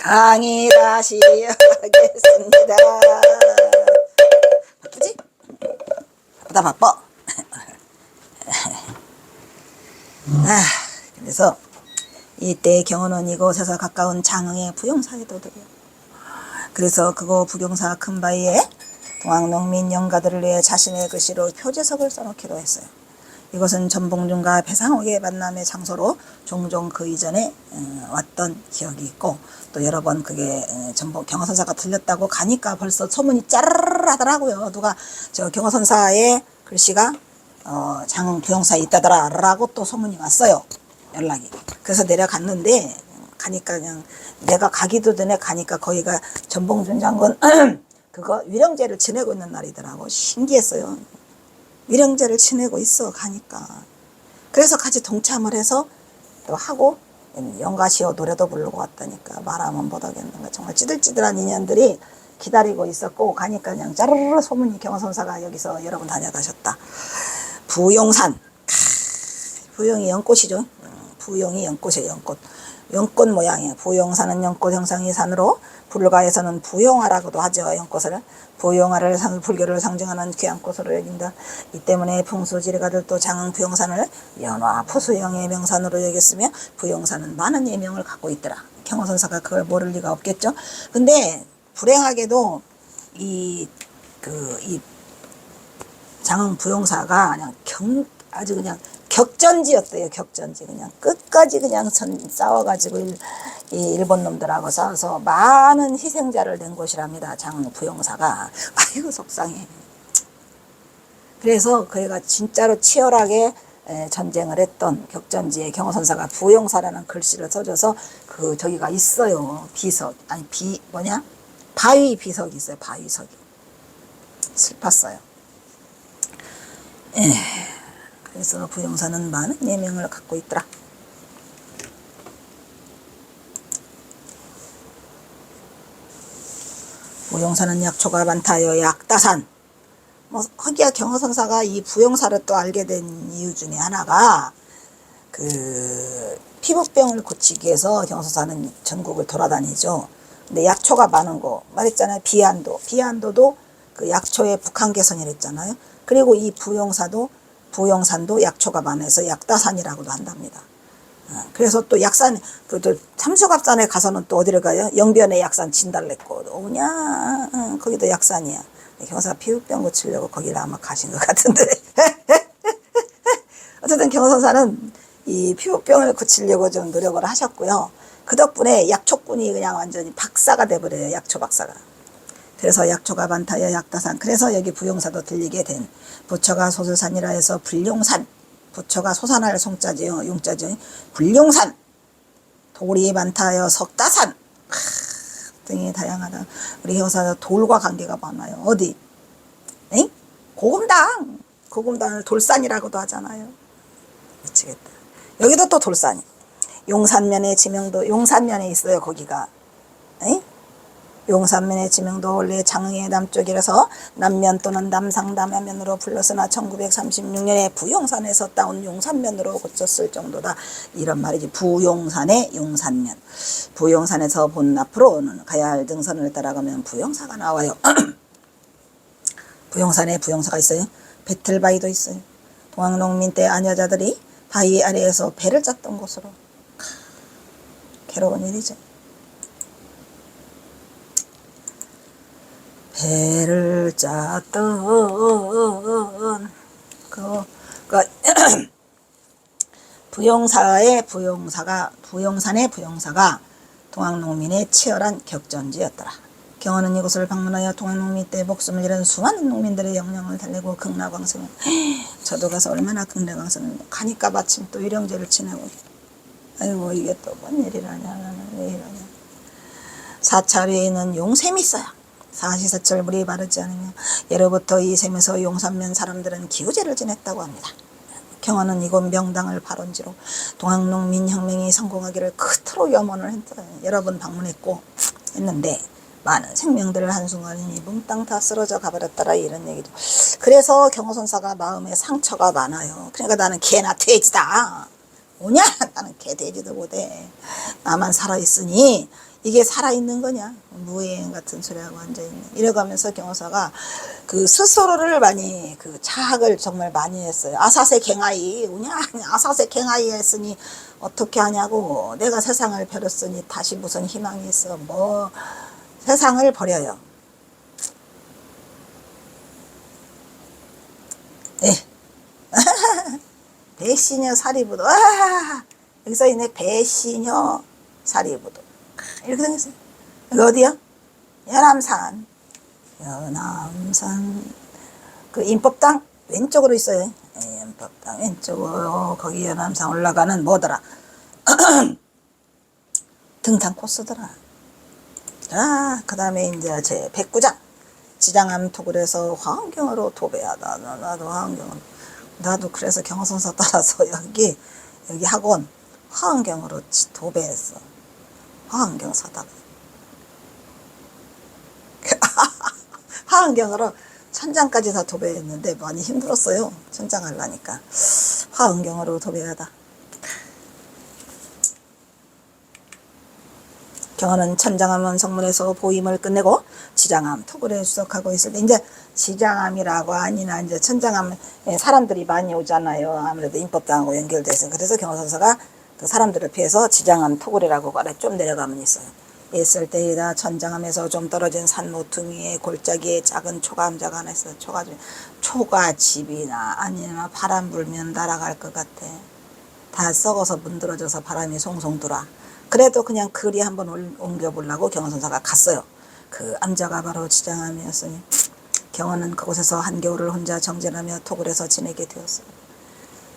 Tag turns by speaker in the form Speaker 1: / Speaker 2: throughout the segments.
Speaker 1: 강의 다시 하겠습니다. 바쁘지? 바쁘다 바빠. 그래서 이때 경호는 이곳에서 가까운 장흥의 부용사에 도들이요. 그래서 그거 부용사 큰바위에 동학농민 영가들을 위해 자신의 글씨로 표제석을 써놓기로 했어요. 이것은 전봉준과 배상옥의 만남의 장소로 종종 그 이전에 왔던 기억이 있고, 또 여러 번 그게 경호선사가 들렸다고 가니까 벌써 소문이 짜르르 하더라고요. 누가 저 경호선사의 글씨가 장흥 부용사에 있다더라 라고 또 소문이 왔어요. 연락이. 그래서 내려갔는데 가니까 그냥 내가 가기도 전에 가니까 거기가 전봉준 장군 그거 위령제를 지내고 있는 날이더라고. 신기했어요. 위령제를 지내고 있어 가니까. 그래서 같이 동참을 해서 또 하고 영가시오 노래도 부르고 왔다니까. 말하면 못하겠는가. 정말 찌들찌들한 인연들이 기다리고 있었고, 가니까 그냥 짜르르 소문이 경호선사가 여기서 여러 번 다녀가셨다. 부용산. 부용이 연꽃이죠. 부용이 연꽃이에요. 연꽃. 연꽃 모양이에요. 부용산은 연꽃 형상의 산으로 불가에서는 부용화라고도 하죠. 연꽃을. 부용화를 불교를 상징하는 귀한 꽃으로 여긴다. 이 때문에 풍수지리가들도 장흥 부용산을 연화 푸수영의 명산으로 여겼으며, 부용산은 많은 예명을 갖고 있더라. 경호선사가 그걸 모를 리가 없겠죠. 근데 불행하게도 이 장흥 부용사가 그냥 아주 그냥 격전지였대요. 격전지. 그냥 끝까지 그냥 싸워가지고 이 일본 놈들하고 싸워서 많은 희생자를 낸 곳이랍니다. 장흥 부용사가. 아이고 속상해. 그래서 그애가 진짜로 치열하게 전쟁을 했던 격전지에 경호선사가 부용사라는 글씨를 써줘서 저기가 있어요. 비석. 아니 바위 비석이 있어요. 바위석이. 슬펐어요. 그래서 부용사는 많은 예명을 갖고 있더라. 부용사는 약초가 많다여 약다산. 거기야 경호선사가 이 부용사를 또 알게 된 이유 중에 하나가 피부병을 고치기 위해서 경호선사는 전국을 돌아다니죠. 근데 약초가 많은 거 말했잖아요. 비안도도 그 약초의 북한 개선이랬잖아요. 그리고 이 부용산도 약초가 많아서 약다산이라고도 한답니다. 그래서 또 약산, 삼수갑산에 가서는 또 어디를 가요? 영변의 약산 진달래꽃 오냐? 거기도 약산이야. 경호사 피부병 고치려고 거기를 아마 가신 것 같은데. 어쨌든 경호선사는 이 피부병을 고치려고 좀 노력을 하셨고요. 그 덕분에 약초꾼이 그냥 완전히 박사가 돼버려요. 약초 박사가. 그래서 약초가 많다여 약다산. 그래서 여기 부용사도 들리게 된, 부처가 소설산이라 해서 불용산. 부처가 소산할 송자지요. 용자지요. 불용산. 돌이 많다여 석다산. 등이 다양하다. 우리 경호사 돌과 관계가 많아요. 어디? 엥? 고금당. 고금당을 돌산이라고도 하잖아요. 미치겠다. 여기도 또 돌산이. 용산면의 지명도, 용산면에 있어요. 거기가. 엥? 용산면의 지명도 원래 장흥의 남쪽이라서 남면 또는 남상남하면으로 불렀으나 1936년에 부용산에서 따온 용산면으로 고쳤을 정도다. 이런 말이지. 부용산의 용산면. 부용산에서 본 앞으로는 가야 할 등선을 따라가면 부용사가 나와요. 부용산에 부용사가 있어요. 배틀바위도 있어요. 동학농민 때 아녀자들이 바위 아래에서 배를 짰던 곳으로. 괴로운 일이죠. 배를 짰던 부용산의 부용사가 동학농민의 치열한 격전지였더라. 경호는 이곳을 방문하여 동학농민 때 목숨을 잃은 수많은 농민들의 영령을 달래고 극락왕성을. 저도 가서 얼마나 극락왕성을 가니까 마침 또 위령제를 지내고. 아이고 이게 또 뭔 일이라냐. 왜 이러냐. 사찰 위에는 용샘이 있어요. 사시사철 물이 마르지 않으며 예로부터 이 샘에서 용산면 사람들은 기우제를 지냈다고 합니다. 경호는 이곳 명당을 발원지로 동학농민 혁명이 성공하기를 그토록 염원을 했다. 여러 번 방문했고 했는데 많은 생명들을 한순간에 몽땅 다 쓰러져 가버렸더라. 이런 얘기죠. 그래서 경호선사가 마음에 상처가 많아요. 그러니까 나는 개나 돼지다. 뭐냐? 나는 개 돼지도 못해. 나만 살아있으니 이게 살아있는 거냐? 무행 같은 소리하고 앉아있네. 이래가면서 경호사가 그 스스로를 많이 그 자학을 정말 많이 했어요. 아사세 갱하이, 우냐? 아사세 갱하이 했으니 어떻게 하냐고. 내가 세상을 버렸으니 다시 무슨 희망이 있어. 뭐, 세상을 버려요. 예. 배시녀 사리부도. 아! 여기서 있네. 배시녀 사리부도. 이렇게 생겼어요. 여기 어디요? 연암산. 연암산. 그 인법당 왼쪽으로 있어요. 예, 인법당 왼쪽으로 거기 연암산 올라가는 뭐더라. 등산 코스더라. 아, 그 다음에 이제 제 백구장. 지장암 토굴에서 화엄경으로 도배하다. 나도 화엄경으로. 나도 그래서 경호선사 따라서 여기 학원 화엄경으로 도배했어. 화엄경 사다가. 화엄경으로 천장까지 다 도배했는데 많이 힘들었어요. 천장 하려니까. 화엄경으로 도배하다. 경호는 천장암 성문에서 보임을 끝내고 지장암 토굴에 수석하고 있을 때, 이제 지장암이라고 아니나 이제 천장암 사람들이 많이 오잖아요. 아무래도 인법당하고 연결돼서. 그래서 경호선사가 그 사람들을 피해서 지장암 토굴이라고 아래 좀 내려가면 있어요. 있을 때이다 천장암에서 좀 떨어진 산 모퉁이에 골짜기에 작은 초가암자가 하나 있어요. 초가집이나 아니나 바람 불면 날아갈 것 같아. 다 썩어서 문드러져서 바람이 송송 돌아. 그래도 그냥 그리 한번 옮겨보려고 경호선사가 갔어요. 그 암자가 바로 지장암이었으니 경호는 그곳에서 한겨울을 혼자 정진하며 토굴에서 지내게 되었어요.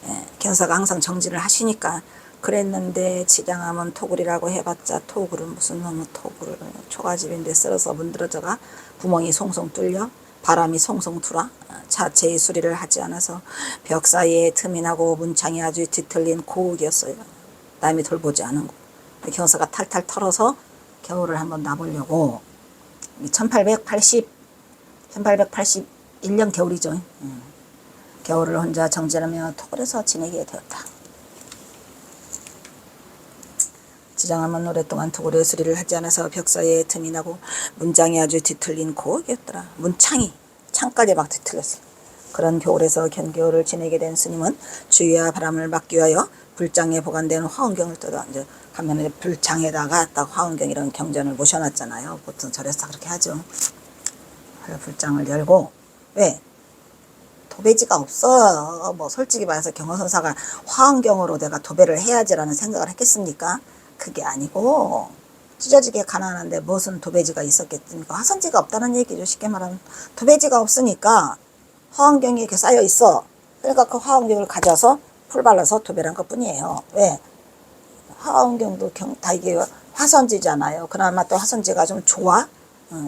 Speaker 1: 예, 경호사가 항상 정진을 하시니까 그랬는데 지장암은 토굴이라고 해봤자 토굴은 무슨 놈의 토굴을 초가집인데 썰어서 문드러져가 구멍이 송송 뚫려 바람이 송송 들어 자체의 수리를 하지 않아서 벽 사이에 틈이 나고 문창이 아주 뒤틀린 고옥이었어요. 남이 돌보지 않은 곳. 경호사가 탈탈 털어서 겨울을 한번 놔보려고 1881년 겨울이죠. 겨울을 혼자 정진하며 토굴에서 지내게 되었다. 지장암은 오랫동안 토굴의 수리를 하지 않아서 벽 사이에 틈이 나고 문장이 아주 뒤틀린 고옥이었더라. 창까지 막 뒤틀렸어. 그런 겨울에서 견겨울을 지내게 된 스님은 주위와 바람을 막기 위하여 불장에 보관된 화엄경을 뜯어 이제 가면은 불장에다가 딱 화엄경이라는 경전을 모셔놨잖아요. 보통 절에서 그렇게 하죠. 불장을 열고, 왜? 도배지가 없어. 뭐 솔직히 말해서 경호선사가 화엄경으로 내가 도배를 해야지라는 생각을 했겠습니까? 그게 아니고 찢어지게 가난한데 무슨 도배지가 있었겠습니까? 화선지가 없다는 얘기죠. 쉽게 말하면 도배지가 없으니까 화엄경이 이렇게 쌓여 있어. 그러니까 그 화엄경을 가져서 풀 발라서 도배를 한 것 뿐이에요. 왜? 화엄경도 다 이게 화선지잖아요. 그나마 또 화선지가 좀 좋아.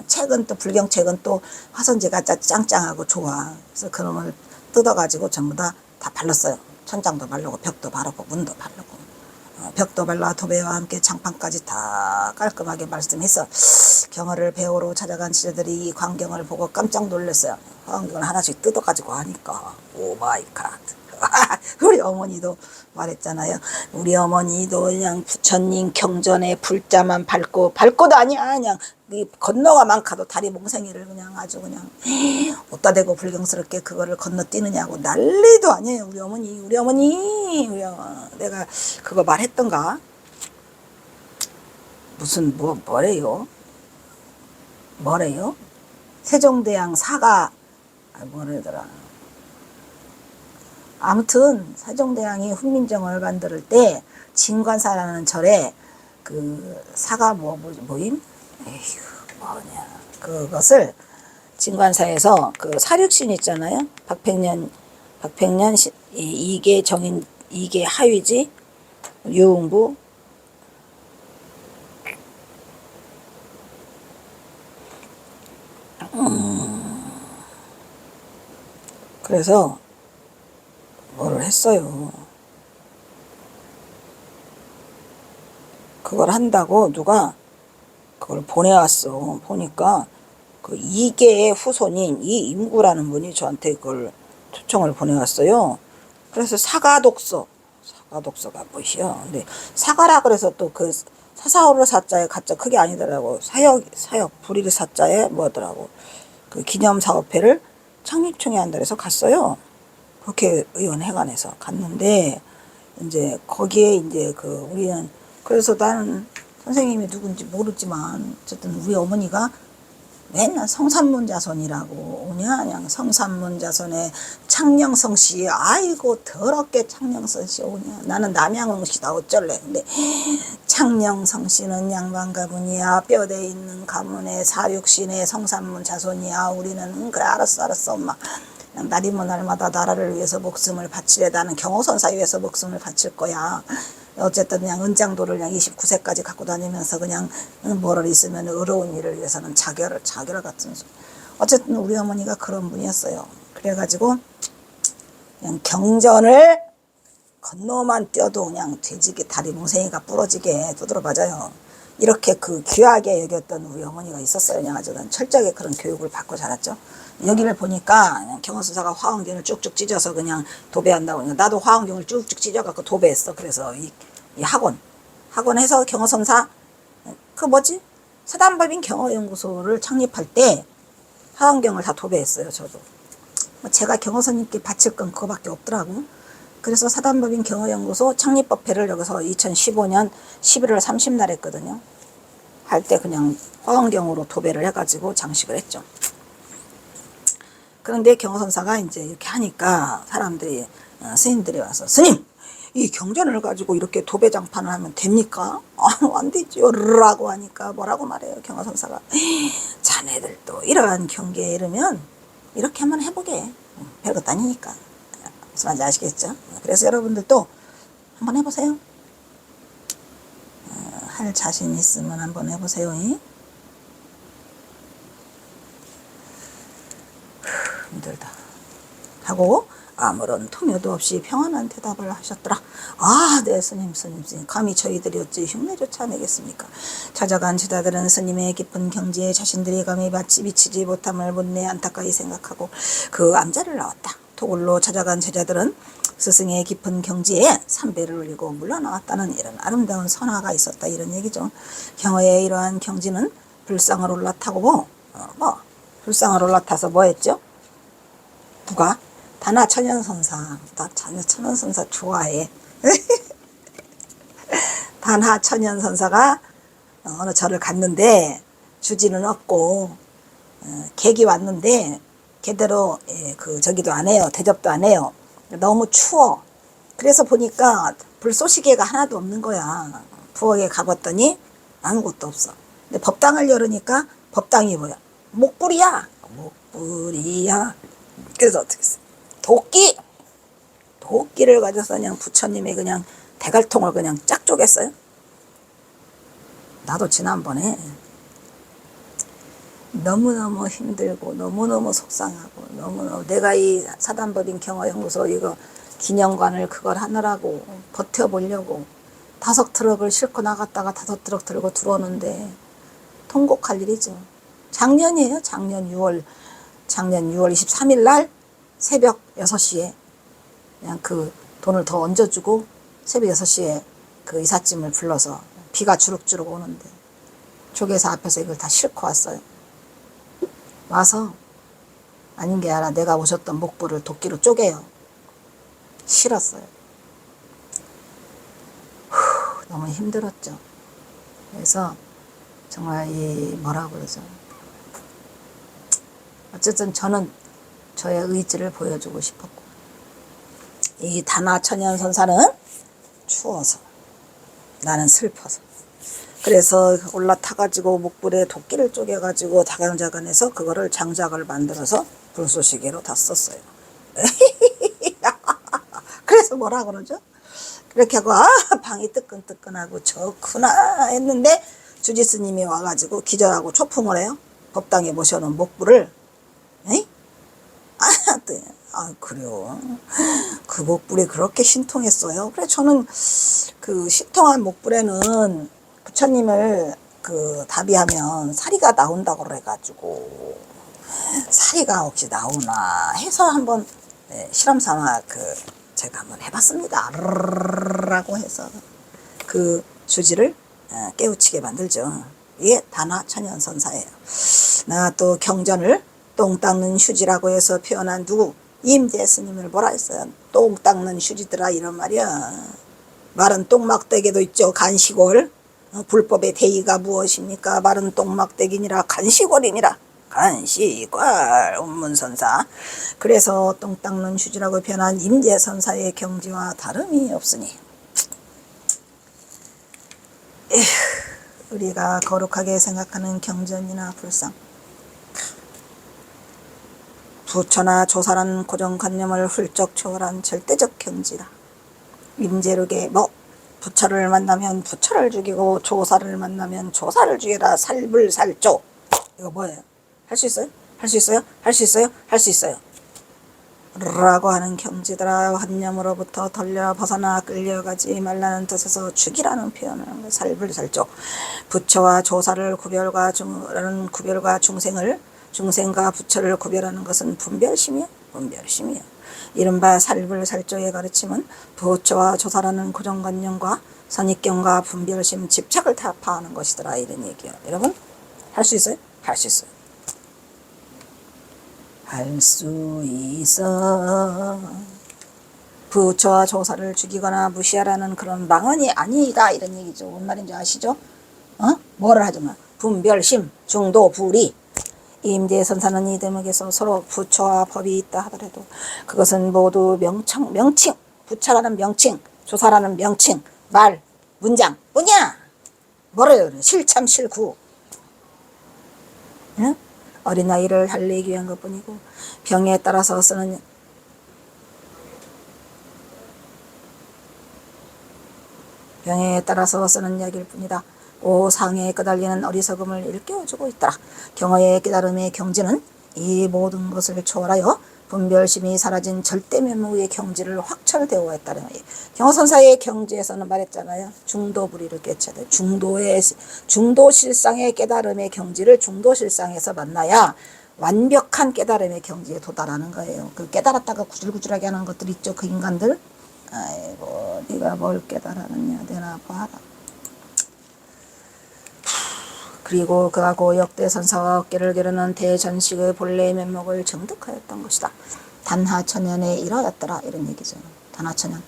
Speaker 1: 책은 또 불경책은 또 화선지가 짱짱하고 좋아. 그래서 그놈을 뜯어가지고 전부 다 발랐어요. 천장도 바르고 벽도 바르고 문도 바르고 벽도 발라 도배와 함께 장판까지 다 깔끔하게 말씀해서 경허를 배우러 찾아간 지자들이 이 광경을 보고 깜짝 놀랐어요. 화엄경을 하나씩 뜯어가지고 하니까 오 마이 갓. 우리 어머니도 말했잖아요. 우리 어머니도 그냥 부처님 경전에 불자만 밟고도 아니야. 그냥 건너가 많가도 다리 몽생이를 그냥 아주 그냥 어디다 대고 불경스럽게 그거를 건너뛰느냐고 난리도 아니에요. 우리 어머니. 내가 그거 말했던가? 무슨 뭐래요? 세종대왕 사가 뭐래더라. 아무튼 세종대왕이 훈민정음을 만들 때 진관사라는 절에 그 사가 뭐임? 에휴 뭐냐 그것을 진관사에서 그 사륙신 있잖아요. 박팽년 이계 정인 이계 하위지 유흥부 그래서 뭐를 했어요. 그걸 한다고 누가 그걸 보내왔어. 보니까 그 이계의 후손인 이 임구라는 분이 저한테 그걸 초청을 보내왔어요. 그래서 사가독서가 뭐시여. 근데 사가라 그래서 또 그 사사오를 사자에 가짜 그게 아니더라고. 사역 불일 사자에 뭐더라고. 그 기념사업회를 창립총회 한다 해서 갔어요. 그렇게 의원회관에서 갔는데 이제 거기에 이제 그 우리는 그래서 나는 선생님이 누군지 모르지만 어쨌든 우리 어머니가 맨날 성산문 자손이라고 오냐 그냥 성산문 자손의 창녕성 씨 아이고 더럽게 창녕성 씨 오냐 나는 남양흥 씨다 어쩔래 근데 창녕성 씨는 양반 가문이야 뼈대 있는 가문의 사육신의 성산문 자손이야 우리는 그래 알았어 엄마 그냥 날이면 날마다 나라를 위해서 목숨을 바치래 나는 경호선사 위해서 목숨을 바칠 거야 어쨌든 그냥 은장도를 그냥 29세까지 갖고 다니면서 그냥 뭐를 있으면 어려운 일을 위해서는 자결 같은 소리. 어쨌든 우리 어머니가 그런 분이었어요. 그래가지고 그냥 경전을 건너만 뛰어도 그냥 돼지게 다리 뭉생이가 부러지게 두드려 맞아요. 이렇게 그 귀하게 여겼던 우리 어머니가 있었어요. 그냥 아주 철저하게 그런 교육을 받고 자랐죠. 여기를 보니까 경호수사가 화환경을 쭉쭉 찢어서 그냥 도배한다고. 나도 화환경을 쭉쭉 찢어갖고 도배했어. 그래서 이 학원에서 경호선사, 그 뭐지? 사단법인 경호연구소를 창립할 때 화환경을 다 도배했어요. 저도. 제가 경호선님께 바칠 건 그거밖에 없더라고. 그래서 사단법인 경호연구소 창립법회를 여기서 2015년 11월 30날 했거든요. 할 때 그냥 화환경으로 도배를 해가지고 장식을 했죠. 그런데 경호선사가 이제 이렇게 하니까 사람들이 스님들이 와서 스님 이 경전을 가지고 이렇게 도배장판을 하면 됩니까? 안 되죠 라고 하니까 뭐라고 말해요 경호선사가 자네들도 이러한 경계에 이르면 이렇게 한번 해보게 별것도 아니니까 무슨 말인지 아시겠죠? 그래서 여러분들도 한번 해보세요. 할 자신 있으면 한번 해보세요. 힘들다 하고 아무런 통요도 없이 평안한 대답을 하셨더라. 아, 네 스님 감히 저희들이 어찌 흉내조차 내겠습니까? 찾아간 제자들은 스님의 깊은 경지에 자신들이 감히 미치지 못함을 못내 안타까이 생각하고 그 암자를 나왔다. 토굴로 찾아간 제자들은 스승의 깊은 경지에 삼배를 올리고 물러나왔다는 이런 아름다운 선화가 있었다 이런 얘기죠. 경어의 이러한 경지는 불상을 올라타고 불상을 올라타서 뭐 했죠? 누가? 단하천연선사. 나 천연선사 좋아해. 단하천연선사가 어느 절을 갔는데 주지는 없고 객이 왔는데 제대로 저기도 안 해요. 대접도 안 해요. 너무 추워. 그래서 보니까 불쏘시개가 하나도 없는 거야. 부엌에 가봤더니 아무것도 없어. 근데 법당을 열으니까 법당이 뭐야? 목불이야. 목불이야. 그래서 어떻게 했어? 도끼를 가져서 그냥 부처님이 그냥 대갈통을 그냥 쫙 쪼갰어요. 나도 지난번에 너무너무 힘들고 너무너무 속상하고 너무너무 내가 이 사단법인 경어연구소 이거 기념관을 그걸 하느라고 버텨보려고 5트럭을 싣고 나갔다가 5트럭 들고 들어오는데 통곡할 일이죠. 작년이에요. 작년 6월 23일 날 새벽 6시에 그냥 그 돈을 더 얹어주고 새벽 6시에 그 이삿짐을 불러서 비가 주룩주룩 오는데 조계사 앞에서 이걸 다 싣고 왔어요. 와서 아닌 게 아니라 내가 오셨던 목불을 도끼로 쪼개요. 싫었어요. 너무 힘들었죠. 그래서 정말 이 뭐라고 그러죠. 어쨌든 저는 저의 의지를 보여주고 싶었고 이 단하천연선사는 추워서 나는 슬퍼서 그래서 올라타가지고 목불에 도끼를 쪼개가지고 다간자간해서 그거를 장작을 만들어서 불쏘시개로 다 썼어요. 그래서 뭐라 그러죠? 그렇게 하고 방이 뜨끈뜨끈하고 좋구나 했는데 주지스님이 와가지고 기절하고 초풍을 해요. 법당에 모셔놓은 목불을 그래요. 그 목불이 그렇게 신통했어요. 그래 저는 그 신통한 목불에는 부처님을 그 답이하면 사리가 나온다고 그래가지고 사리가 혹시 나오나 해서 한번 실험 삼아 제가 한번 해봤습니다. 라고 해서 그 주지를 깨우치게 만들죠. 이게 단화천연선사예요. 나 또 경전을 똥 닦는 휴지라고 해서 표현한 누구? 임재 스님을 뭐라 했어요? 똥 닦는 휴지들아 이런 말이야. 마른 똥막대기도 있죠. 간시골. 불법의 대의가 무엇입니까? 마른 똥막대기니라 간시골이니라. 간시골 운문선사. 그래서 똥 닦는 휴지라고 표현한 임재선사의 경지와 다름이 없으니 우리가 거룩하게 생각하는 경전이나 불상, 부처나 조사라는 고정관념을 훌쩍 초월한 절대적 경지다. 임재록에 부처를 만나면 부처를 죽이고 조사를 만나면 조사를 죽여라. 살불살조. 이거 뭐예요? 할 수 있어요? 할 수 있어요? 할 수 있어요? 할 수 있어요. 라고 하는 경지들아 환념으로부터 덜려 벗어나 끌려가지 말라는 뜻에서 죽이라는 표현을 하는 거예요. 살불살조. 부처와 조사를 구별과 중생과 부처를 구별하는 것은 분별심이요. 분별심이요. 이른바 살불살조의 가르침은 부처와 조사라는 고정관념과 선입견과 분별심, 집착을 타파하는 것이더라 이런 얘기예요. 여러분 할 수 있어요? 할 수 있어요. 할 수 있어. 부처와 조사를 죽이거나 무시하라는 그런 망언이 아니다 이런 얘기죠. 뭔 말인지 아시죠? 뭐를 하지만 분별심, 중도, 불의. 임재선사는 이 대목에서 서로 부처와 법이 있다 하더라도 그것은 모두 명칭, 부처라는 명칭, 조사라는 명칭, 말, 문장, 뭐냐? 뭐래요? 실참 실구. 응? 어린아이를 달래기 위한 것뿐이고 병에 따라서 쓰는 약일 뿐이다. 오상에 끄달리는 어리석음을 일깨워주고 있더라. 경어의 깨달음의 경지는 이 모든 것을 초월하여 분별심이 사라진 절대면목의 경지를 확철되어 했다는 거예요. 경어선사의 경지에서는 말했잖아요. 중도불의를 깨쳐야 돼. 중도실상의 깨달음의 경지를 중도실상에서 만나야 완벽한 깨달음의 경지에 도달하는 거예요. 그 깨달았다가 구질구질하게 하는 것들 있죠. 그 인간들. 아이고 네가 뭘 깨달았느냐 내나 봐라. 그리고 그하고 역대선사와 어깨를 겨루는 대전식의 본래의 면목을 정득하였던 것이다. 단하천년에 이르렀더라 이런 얘기죠. 단하천년.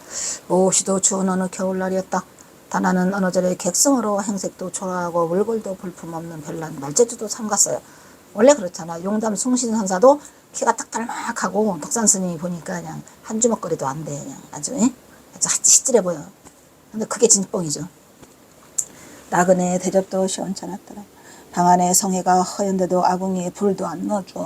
Speaker 1: 무엇이도 추운 어느 겨울날이었다. 단하는 어느 절에 객승으로 행색도 초라하고 물골도 볼품없는 별난 말제주도 삼갔어요. 원래 그렇잖아. 용담 숭신선사도 키가 딱 달막하고 덕산스님이 보니까 그냥 한 주먹거리도 안 돼. 그냥 아주 찌질해 보여. 근데 그게 진뻥이죠. 나그네 대접도 시원찮았더라. 방 안에 성회가 허연데도 아궁이에 불도 안 넣어줘.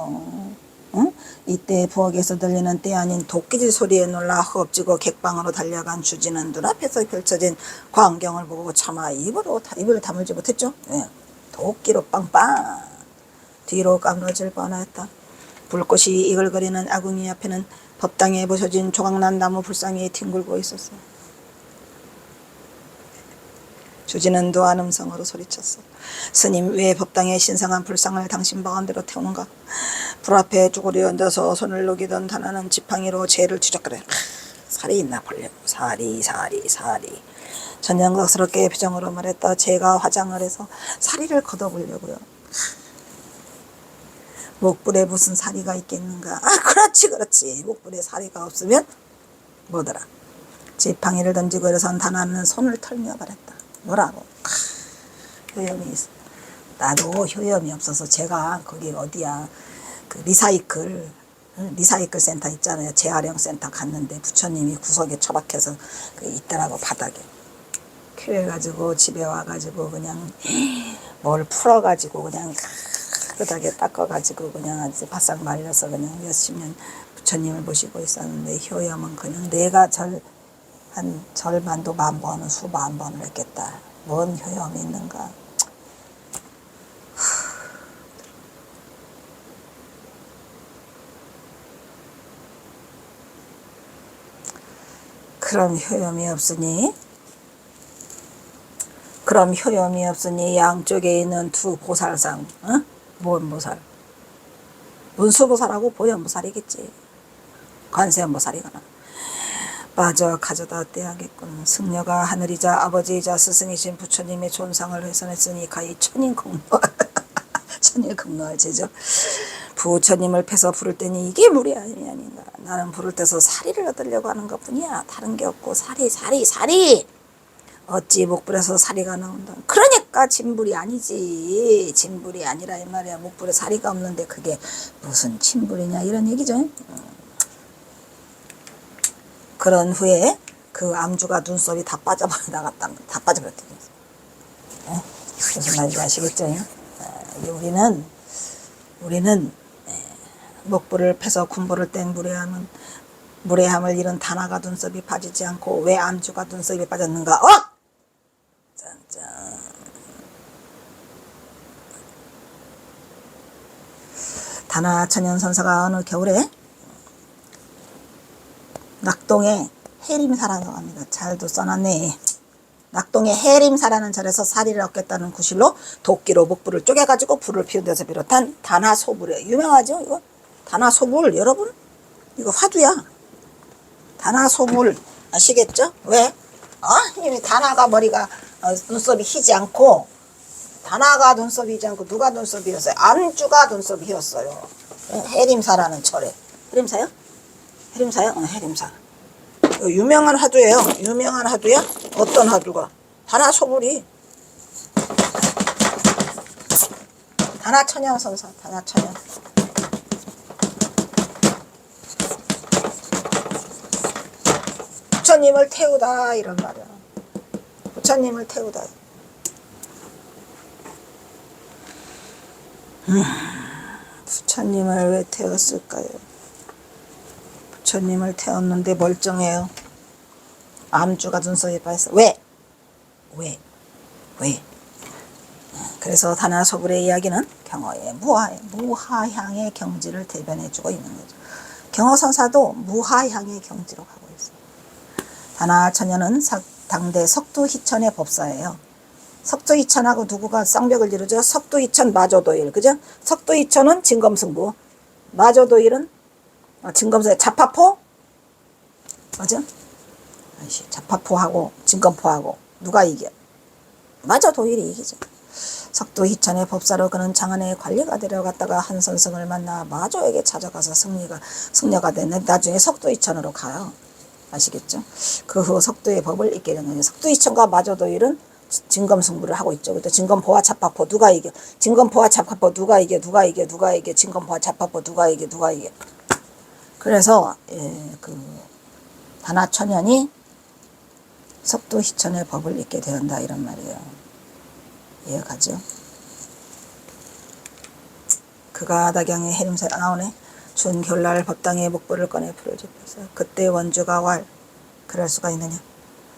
Speaker 1: 응? 이때 부엌에서 들리는 때 아닌 도끼질 소리에 놀라 허겁지고 객방으로 달려간 주지는 눈앞에서 펼쳐진 광경을 보고 차마 입을 다물지 못했죠. 네. 도끼로 빵빵. 뒤로 까무러질 뻔하였다. 불꽃이 이글거리는 아궁이 앞에는 법당에 부서진 조각난 나무 불상이 뒹굴고 있었어. 주지는 노한 음성으로 소리쳤어. 스님, 왜 법당에 신성한 불상을 당신 방안대로 태우는가? 불 앞에 쭈그려 앉아서 손을 녹이던 단하는 지팡이로 재를 추적거려. 살이 있나 보려고. 살이. 전형각스럽게 표정으로 말했다. 제가 화장을 해서 사리를 걷어보려고요. 목불에 무슨 사리가 있겠는가? 그렇지. 목불에 사리가 없으면 뭐더라? 지팡이를 던지고 일어선 단하는 손을 털며 말했다. 뭐라고? 효염이 있어. 나도 효염이 없어서 제가 거기 어디야 그 리사이클 센터 있잖아요. 재활용 센터 갔는데 부처님이 구석에 처박혀서 그 있더라고 바닥에. 그래가지고 집에 와가지고 그냥 뭘 풀어가지고 그냥 바닥에 닦아가지고 그냥 아주 바싹 말려서 그냥 몇십 년 부처님을 모시고 있었는데 효염은 그냥 내가 한 절반도 수만 번을 했겠다. 뭔 효염이 있는가. 그럼 효염이 없으니 양쪽에 있는 두 보살상, 뭔 보살? 문수보살하고 보현보살이겠지. 관세음보살이거나. 마저 가져다 떼야겠군. 승려가 하늘이자 아버지이자 스승이신 부처님의 존상을 훼손했으니 가히 천인공노 천일공노할 죄죠. 부처님을 패서 부를 때니 이게 무리 아닌가. 나는 부를 때서 사리를 얻으려고 하는 것뿐이야. 다른 게 없고 사리. 어찌 목불에서 사리가 나온다. 그러니까 진불이 아니지. 진불이 아니라 이 말이야. 목불에 사리가 없는데 그게 무슨 진불이냐 이런 얘기죠. 그런 후에 그 암주가 눈썹이 다 빠져버려 나갔다. 다 빠져버렸다. 무슨 말인지 아시겠죠? 우리는 목불을 패서 군부를 뗀 무례함을 잃은 다나가 눈썹이 빠지지 않고 왜 암주가 눈썹이 빠졌는가? 짠짠. 다나 천연선사가 어느 겨울에 낙동에 해림사라고 합니다. 잘도 써놨네. 낙동에 해림사라는 절에서 사리를 얻겠다는 구실로 도끼로 목불을 쪼개가지고 불을 피운 데서 비롯한 다나소불이에요. 유명하죠 이거? 다나소불 여러분? 이거 화두야. 다나소불 아시겠죠? 왜? 이미 다나가 머리가 눈썹이 희지 않고 다나가 눈썹이 희지 않고 누가 눈썹이 휘었어요? 암주가 눈썹이 휘었어요. 해림사라는 절에. 해림사요? 해림사요? 해림사. 유명한 화두예요. 유명한 화두야? 어떤 화두가? 다나소불이. 다나천연선사. 다나천연. 부처님을 태우다 이런 말이야. 부처님을 태우다. 부처님을 왜 태웠을까요? 부처님을 태웠는데 멀쩡해요. 암주가 눈썹이 빠졌어. 왜? 그래서 다나소불의 이야기는 경어의 무하향의 경지를 대변해주고 있는 거죠. 경어선사도 무하향의 경지로 가고 있어요. 다나천연은 당대 석두희천의 법사예요. 석두희천하고 누구가 쌍벽을 이루죠? 석두희천 마조도일, 그죠? 석두희천은 진검승부, 마조도일은 진검승 자파포, 맞아? 자파포하고 진검포하고 누가 이겨? 마조도일이 이기죠. 석두희천의 법사로 그는 장안의 관리가 되려갔다가 한 선승을 만나 마조에게 찾아가서 승려가 됐는데 나중에 석두희천으로 가요. 아시겠죠? 그 후 석두의 법을 잊게 된 거예요. 석두희천과 마조도일은 진검승부를 하고 있죠. 그때 진검포와 자파포 누가 이겨? 진검포와 자파포 누가 이겨? 진검포와 자파포 누가 이겨? 그래서 다나천연이 석두희천의 법을 잊게 되었다 이런 말이에요. 이해가죠? 그가 낙양의 해림사가 나오네. 준결날 법당의 목불을 꺼내 불을 지폈어요. 그때 원주가 그럴 수가 있느냐?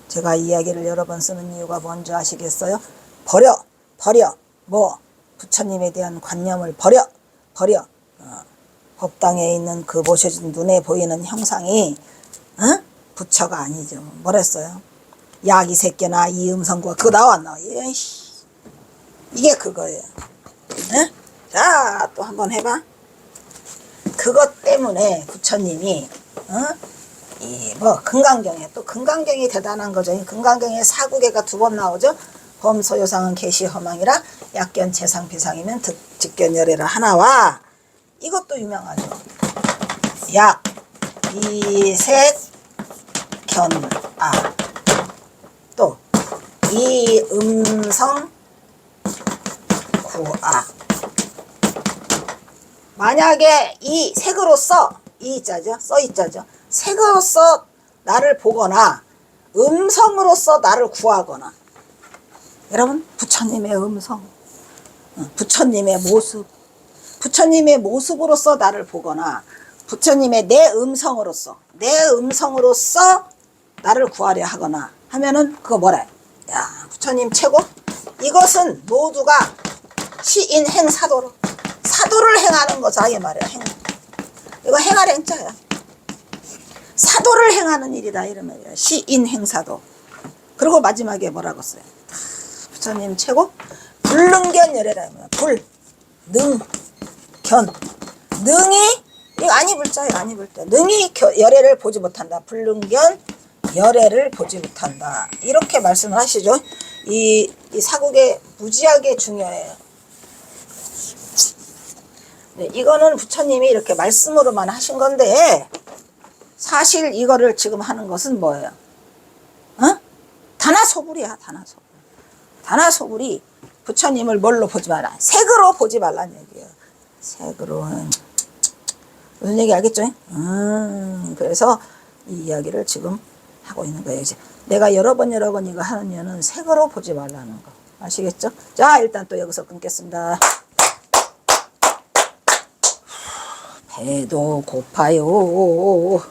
Speaker 1: 제가 이야기를 여러 번 쓰는 이유가 뭔지 아시겠어요? 버려 부처님에 대한 관념을 버려 법당에 있는 그 모셔진 눈에 보이는 형상이 부처가 아니죠. 뭐랬어요? 야기 새끼나 이 음성과 그거 나왔나? 이게 그거예요. 자, 또 한번 해봐. 그것 때문에 부처님이 금강경에 또 금강경이 대단한 거죠. 금강경에 사구계가 2번 나오죠. 범소요상은 개시허망이라 약견 재상 비상이면 직견열애라 하나와 이것도 유명하죠. 약 이색 견아 또 이음성 구아. 만약에 이 색으로서 이자죠. 써이자죠. 색으로서 나를 보거나 음성으로서 나를 구하거나 여러분 부처님의 음성 부처님의 모습으로서 나를 보거나 부처님의 내 음성으로서 나를 구하려 하거나 하면은 그거 뭐래? 야 부처님 최고? 이것은 모두가 시인행 사도를 행하는 거자 이 말이야. 이거 행할 행자야. 사도를 행하는 일이다 이런 말이야. 시인행사도. 그리고 마지막에 뭐라고 써요? 부처님 최고? 불능견열애라. 능이 이거 아니불자예요. 아니불자. 능이 열애를 보지 못한다. 불능견 열애를 보지 못한다. 이렇게 말씀을 하시죠. 이 사국에 무지하게 중요해요. 네, 이거는 부처님이 이렇게 말씀으로만 하신 건데 사실 이거를 지금 하는 것은 뭐예요? 다나소불이야. 다나소불이 부처님을 뭘로 보지 마라. 색으로 보지 말라는 얘기예요. 색으로. 무슨 얘기 알겠죠? 그래서 이 이야기를 지금 하고 있는 거예요. 이제 내가 여러 번 이거 하는 이유는 색으로 보지 말라는 거. 아시겠죠? 자, 일단 또 여기서 끊겠습니다. 배도 고파요.